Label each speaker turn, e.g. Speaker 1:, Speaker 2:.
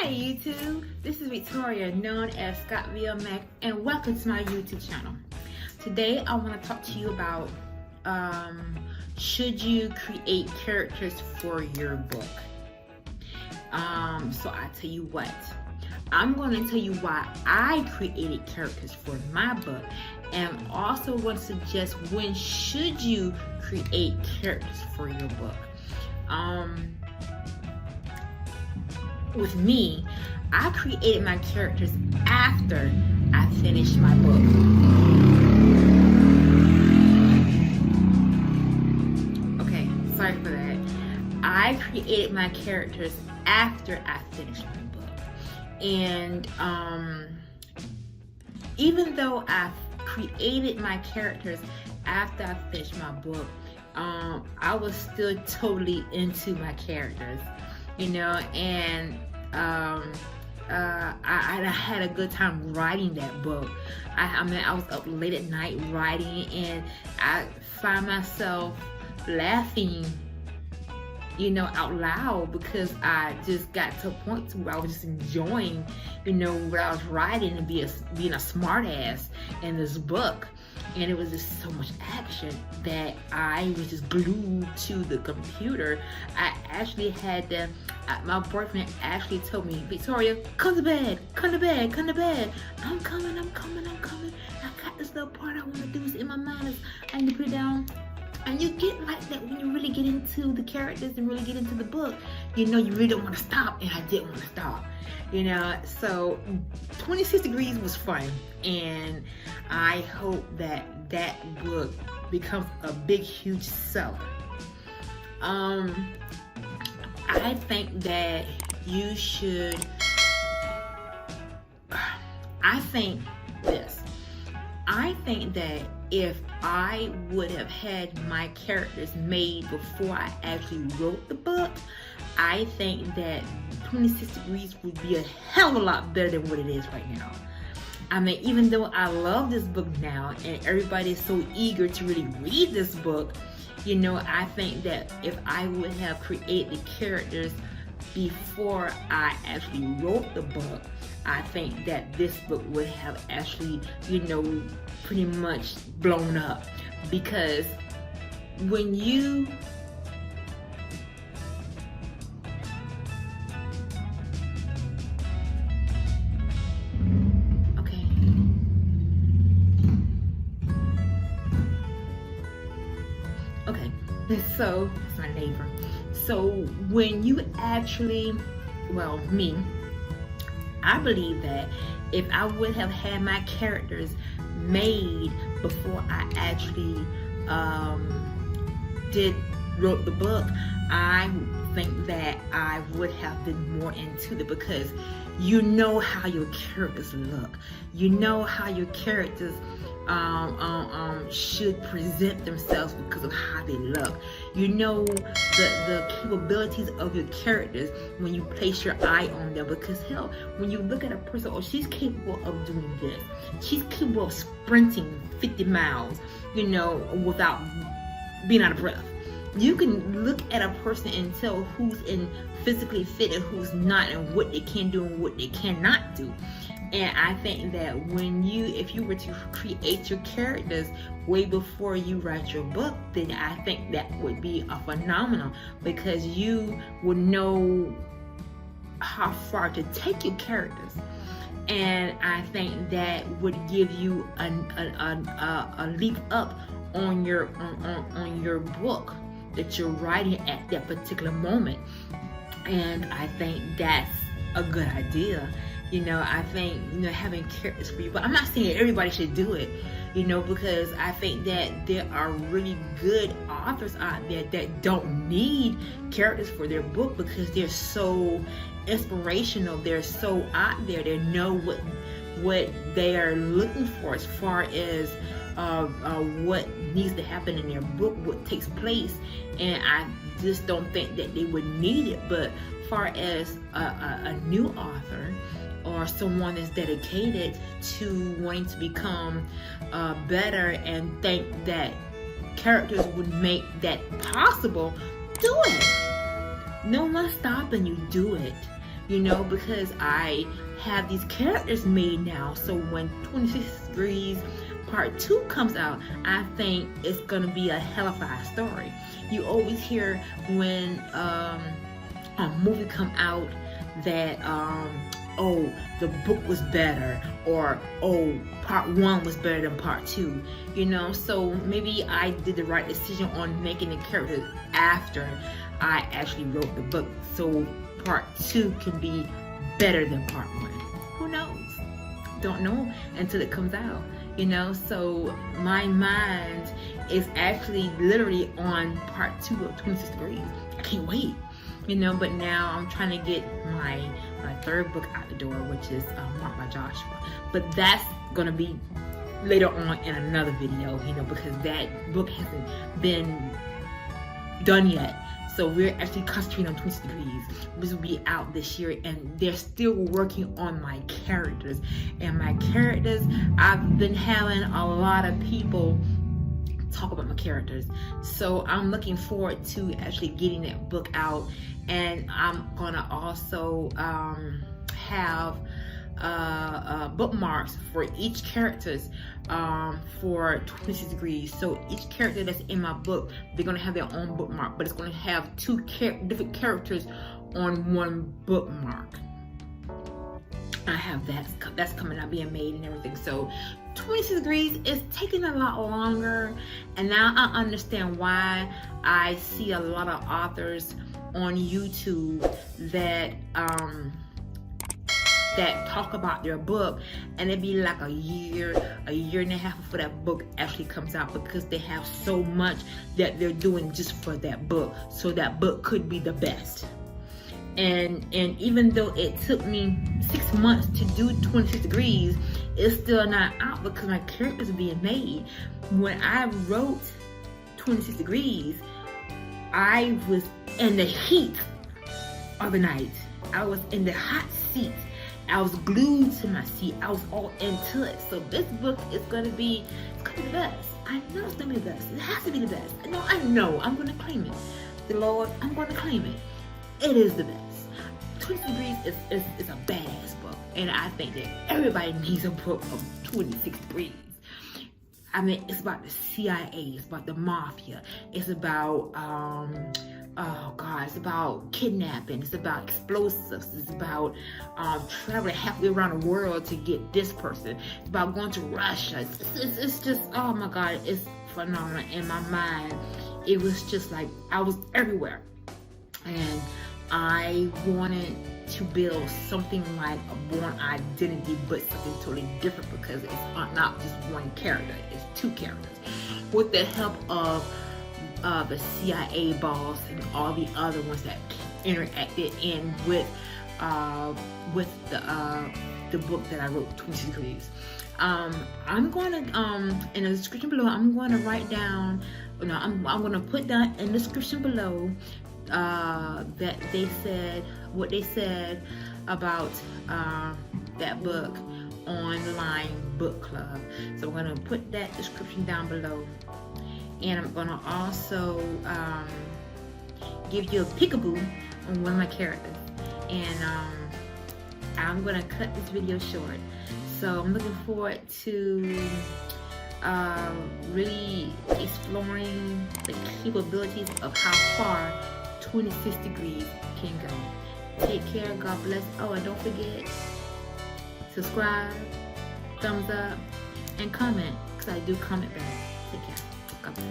Speaker 1: YouTube, this is Victoria, known as Scott VMX, and welcome to my YouTube channel. Today I want to talk to you about should you create characters for your book. So I tell you what, I'm going to tell you why I created characters for my book, and I'm also going to suggest when should you create characters for your book. With me, I created my characters after I finished my book. Okay, sorry for that. I created my characters after I finished my book. And even though I created my characters after I finished my book, I was still totally into my characters, you know, and I had a good time writing that book. I mean, I was up late at night writing, and I find myself laughing, you know, out loud, because I just got to a point where I was just enjoying, you know, what I was writing and being a smart ass in this book. And it was just so much action that I was just glued to the computer. I actually had to, my boyfriend actually told me, Victoria, come to bed, come to bed, come to bed. I'm coming. I got this little part I want to do. It's in my mind. I need to put it down. And you get like that when you really get into the characters and really get into the book. You know, you really don't want to stop, and I didn't want to stop. You know, so 26 Degrees was fun, and I hope that that book becomes a big, huge seller. I think that you should, I think that if I would have had my characters made before I actually wrote the book, I think that 26 Degrees would be a hell of a lot better than what it is right now. I mean, even though I love this book now and everybody is so eager to really read this book, you know, I think that if I would have created the characters before I actually wrote the book, I think that this book would have actually, you know, pretty much blown up. Because when you so it's my neighbor. So when you actually, well, me, I believe that if I would have had my characters made before I actually wrote the book, I think that I would have been more into it, because you know how your characters look. You know how your characters should present themselves because of how they look. You know the capabilities of your characters when you place your eye on them, because hell, when you look at a person, oh, she's capable of doing this, she's capable of sprinting 50 miles, you know, without being out of breath. You can look at a person and tell who's physically fit and who's not, and what they can do and what they cannot do. And I think that if you were to create your characters way before you write your book, then I think that would be a phenomenal, because you would know how far to take your characters. And I think that would give you a leap up on your book that you're writing at that particular moment. And I think that's a good idea. You know, I think, you know, having characters for you, but I'm not saying everybody should do it, you know, because I think that there are really good authors out there that don't need characters for their book, because they're so inspirational, they're so out there, they know what they are looking for as far as what needs to happen in their book, what takes place, and I just don't think that they would need it. But far as a new author, or someone that's dedicated to wanting to become better and think that characters would make that possible, do it. No one's stopping you. Do it. you know, because I have these characters made now. So when 26 Degrees Part 2 comes out, I think it's gonna be a hellified story. You always hear when a movie come out that oh, the book was better, or oh, part 1 was better than part 2, you know. So maybe I did the right decision on making the characters after I actually wrote the book, so part 2 can be better than part 1. Who knows? Don't know until it comes out, you know. So my mind is actually literally on part 2 of 26 Degrees. I can't wait, you know. But now I'm trying to get my 3rd book out the door, which is Marked by Joshua. But that's gonna be later on in another video, you know, because that book hasn't been done yet. So we're actually concentrating on 26 Degrees, which will be out this year, and they're still working on my characters. And my characters, I've been having a lot of people talk about my characters. So I'm looking forward to actually getting that book out, and I'm gonna also have bookmarks for each characters for 26 Degrees. So each character that's in my book, they're gonna have their own bookmark, but it's gonna have 2 different characters on one bookmark. I have that's coming out, being made and everything. So 26 Degrees is taking a lot longer, and now I understand why I see a lot of authors on YouTube that that talk about their book, and it'd be like a year and a half before that book actually comes out, because they have so much that they're doing just for that book, so that book could be the best. And even though it took me 6 months to do 26 Degrees, it's still not out because my characters are being made. When I wrote 26 Degrees, I was in the heat of the night. I was in the hot seat. I was glued to my seat. I was all into it. So this book is gonna be the best. I know it's gonna be the best. It has to be the best. No, I know. I'm gonna claim it. The Lord, I'm gonna claim it. It is the best. 26 Degrees is a badass book, and I think that everybody needs a book of 26 Degrees. I mean, it's about the CIA, it's about the mafia, it's about oh God, it's about kidnapping, it's about explosives, it's about traveling halfway around the world to get this person, it's about going to Russia. It's just, oh my God, it's phenomenal. In my mind, it was just like I was everywhere, and I wanted to build something like a Born Identity, but something totally different, because it's not just one character, it's 2 characters, with the help of the CIA boss and all the other ones that interacted in with the book that I wrote, 26 Degrees. I'm going to in the description below, I'm going to write down, I'm going to put down in the description below that they said what they said about that book, online book club. So I'm going to put that description down below, and I'm going to also give you a peekaboo on one of my characters, and I'm going to cut this video short. So I'm looking forward to really exploring the capabilities of how far 26 Degrees can go. Take care, God bless. Oh, and don't forget, subscribe, thumbs up, and comment, because I do comment back. Take care, God bless.